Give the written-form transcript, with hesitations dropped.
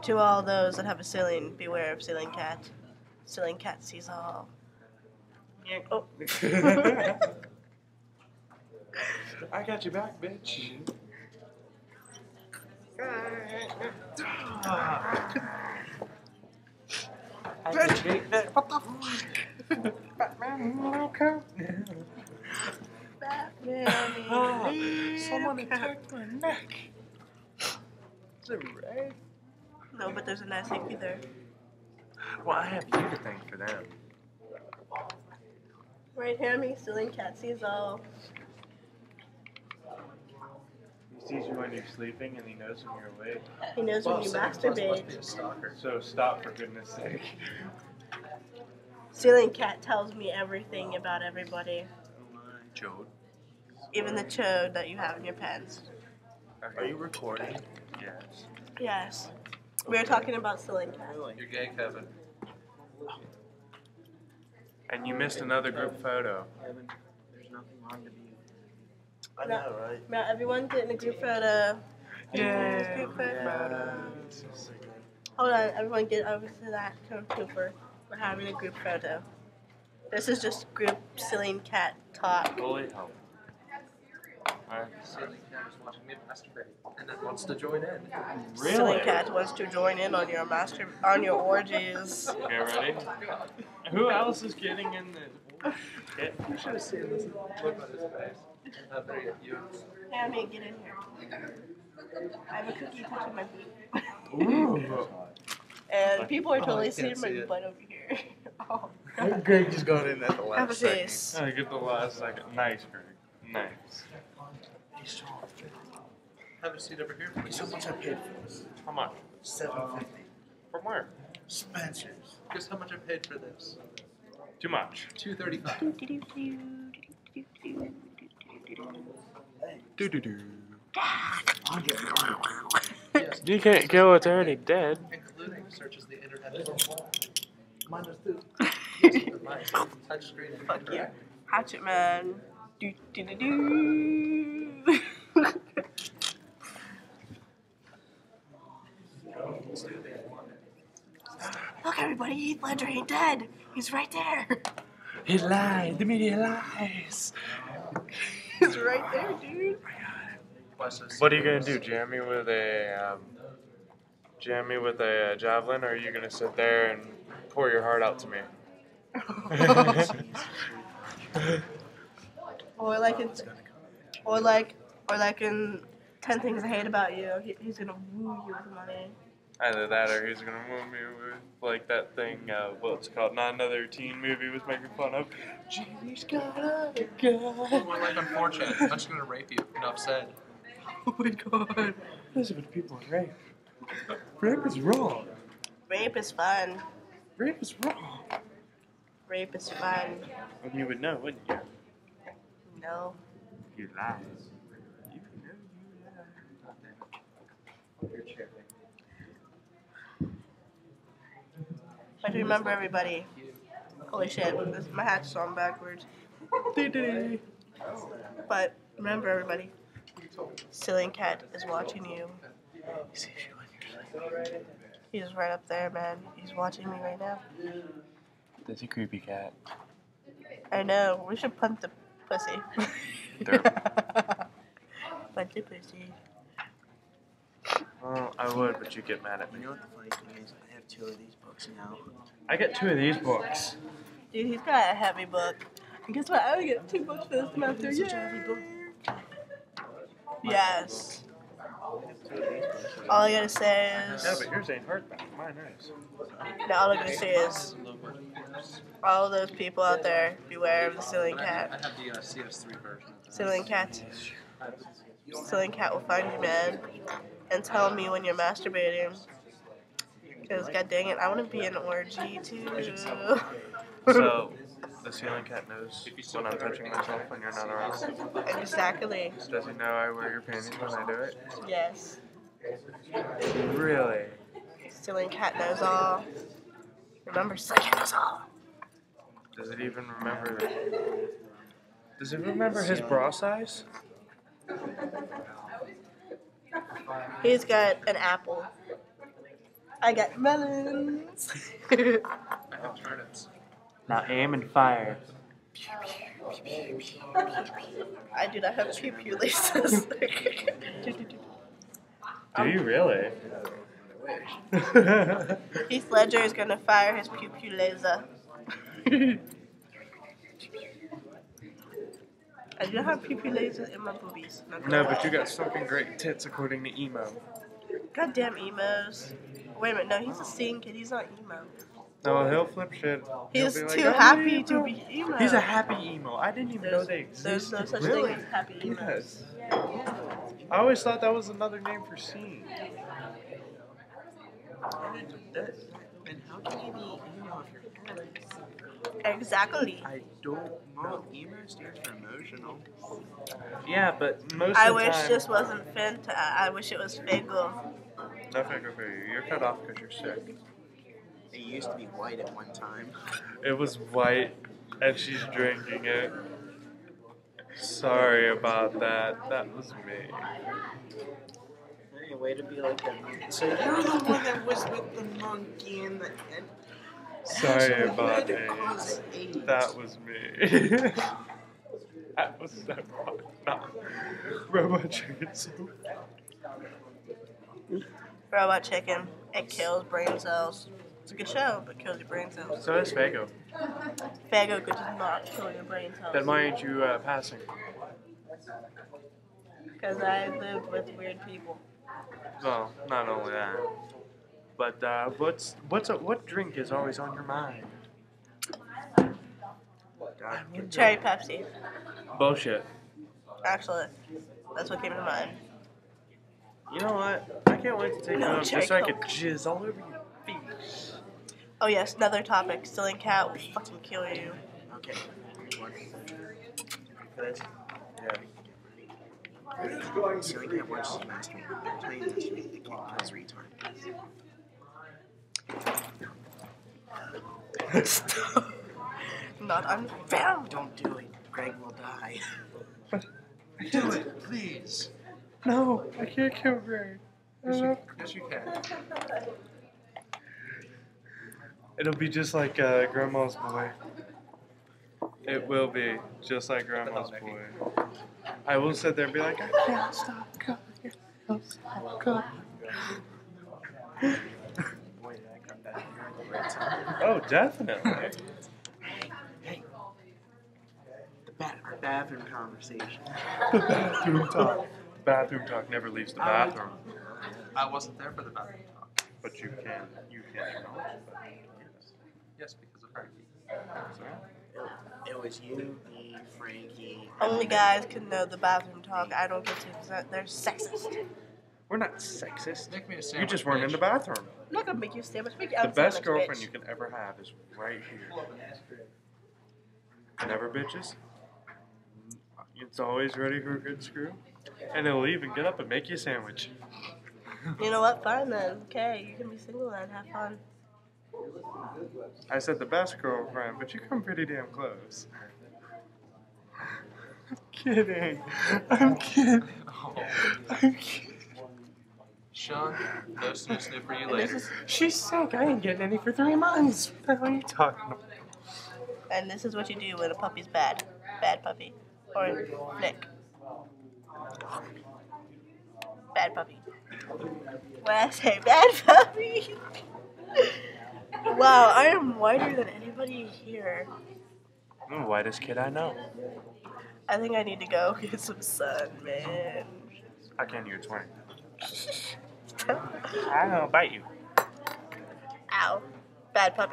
To all those that have a ceiling, beware of ceiling cat. Ceiling cat sees all. Oh. I got your back, bitch. What the fuck? Batman, Someone attacked my neck. Is it right? No, but there's a nice hickey there. Well, I have you to thank for them. Right, Hammy? Ceiling cat sees all. He sees you when you're sleeping and he knows when you're awake. He knows when you masturbate. So stop, for goodness sake. Ceiling cat tells me everything about everybody. Chode. Even the chode that you have in your pants. Are you recording? Yes. Yes. We were talking about ceiling cat. You're gay, Kevin. And you missed another group photo. Kevin, there's nothing wrong to be. I know, right? Now everyone's getting a group photo. Yay! Group photo. Hold on, everyone get over to that Cooper. We're having a group photo. This is just group ceiling cat talk. Holy hell. Ceiling cat is watching me masturbate and then wants to join in. Really? Ceiling cat wants to join in on your orgies. Okay, ready? Who else is getting in this? You should have seen this look on his face. You. Hammy, get in here. I have a cookie touching my feet. Ooh. And people are totally I can't seeing my see it. butt over here. Oh, Greg just got in at the have a last second. face. I get the last second. Nice, Greg. Nice. Have a seat over here, please. Guess how much I paid for this? How much? $7.50. From where? Spencer's. Guess how much I paid for this? Too much. $2.35. Doo-doo-doo. I'll get Yes, You can't kill what's already dead. including searches the internet. Mine was too. Touch screen. Fuck you. Hatchet man. Do do do do. Look, everybody, Heath Ledger ain't dead. He's right there. He lied. The media lies. He's right there, dude. What are you gonna do? Jam me with a javelin, or are you gonna sit there and pour your heart out to me? Or like in 10 Things I Hate About You, he's gonna woo you with money. Either that, or he's gonna woo me with like that thing. What's it called? Not Another Teen Movie was making fun of. Jimmy's got a gun. More like unfortunate. I'm just gonna rape you. Enough said. Oh my god. Those are what people rape. Rape is wrong. Rape is fun. Rape is wrong. Rape is fun. And you would know, wouldn't you? No. You lie. You know you lie. But remember, everybody. Holy shit, my hat's on backwards. But remember, everybody. Ceiling cat is watching you. He sees you when you're sleeping. He's right up there, man. He's watching me right now. That's a creepy cat. I know. We should punt the pussy. Punt the pussy. Well, I would, but you get mad at me. You know what the funny thing is? I have 2 of these books now. I get 2 of these books. Dude, he's got a heavy book. And guess what? I only get 2 books for this semester. Such a heavy book. Yes. All I gotta say is. Yeah, but yours ain't hardback. Mine is. No, all I gotta say is. All those people out there, beware of the ceiling I cat. have the CS3 version. Ceiling cat. Ceiling cat will find you, man. And tell me when you're masturbating. Because, god dang it, I want to be an orgy too. So, the ceiling cat knows when I'm touching myself when you're not around. Exactly. Does he know I wear your panties when I do it? Yes. Really? Ceiling cat knows all. Remember, ceiling cat knows all. Does it even remember that? Does it remember his bra size? He's got an apple. I got melons. I have turnips. Now aim and fire. I do not have pew pew laces. Do you really? Heath Ledger is gonna fire his pew pew laser. I do not have pew pew lasers in my boobies. No, but you got fucking great tits according to emo. Goddamn emos. Wait a minute, no, he's a scene kid. He's not emo. No, he'll flip shit. He'll He's be like, too "I'm happy emo." to be emo. He's a happy emo. I didn't even know they There's existed. no such Really? thing as happy emos. Yes. I always thought that was another name for scene. And how can you be emo if you're happy? Exactly. I don't know. Emo stands for emotional. Yeah, but most I of the wish time. this wasn't Fenta. I wish it was Fago. No figure for you. You're cut off because you're sick. It used to be white at one time. It was white, and she's drinking it. Sorry about that. That was me. Hey, way to be like that monkey. So you're the one that was with the monkey and the. Sorry about it. AIDS. That was me. That was so fun. No. Robot chicken soup. Robot Chicken. It kills brain cells. It's a good show, but kills your brain cells. So is Fago. Fago could just not kill your brain cells. Then why ain't you passing? Because I live with weird people. Well, not only that, but what drink is always on your mind? Cherry Pepsi. Bullshit. Actually, that's what came to mind. You know what? I can't wait to take No, it home Cherry just so I could Coke. jizz all over your face. Oh yes, another topic. Stealing cat will fucking kill you. Okay. One. For this? Yeah. So we can't watch this master. Play master. They can't kill this retard. Not unfair. Don't do it. Greg will die. Do it, please. No, I can't kill Greg. Yes, you can. It'll be just like Grandma's boy. It will be just like Grandma's boy. I will sit there and be like, I can't stop coming. Can't stop coming. Boy, did I come back here at the right time. Oh, definitely. Hey. Our bathroom conversation. Bathroom talk. Bathroom talk never leaves the bathroom. I wasn't there for the bathroom talk. But you can acknowledge that. Yes, because of Frankie. It was you, me, Frankie. Only guys can know the bathroom talk. I don't get to because they're sexist. We're not sexist. Make me a You sandwich. just weren't in the bathroom. I'm not gonna make you a sandwich. Make you The a best sandwich, girlfriend bitch. you can ever have is right here. Never bitches. It's always ready for a good screw. And it'll even get up and make you a sandwich. You know what? Fine then. Okay, you can be single and have fun. I said the best girlfriend, but you come pretty damn close. I'm kidding. I'm kidding. I'm kidding. Sean, no snooze for you And later. this is She's sick. I ain't getting any for 3 months. What the hell are you talking about? and this is what you do when a puppy's bad. Bad puppy. Or Nick. Bad puppy. When I say bad puppy. Wow, I am whiter than anybody here. I'm the whitest kid I know. I think I need to go get some sun, man. I can't. You're 20. I'm gonna bite you. Ow. Bad puppy.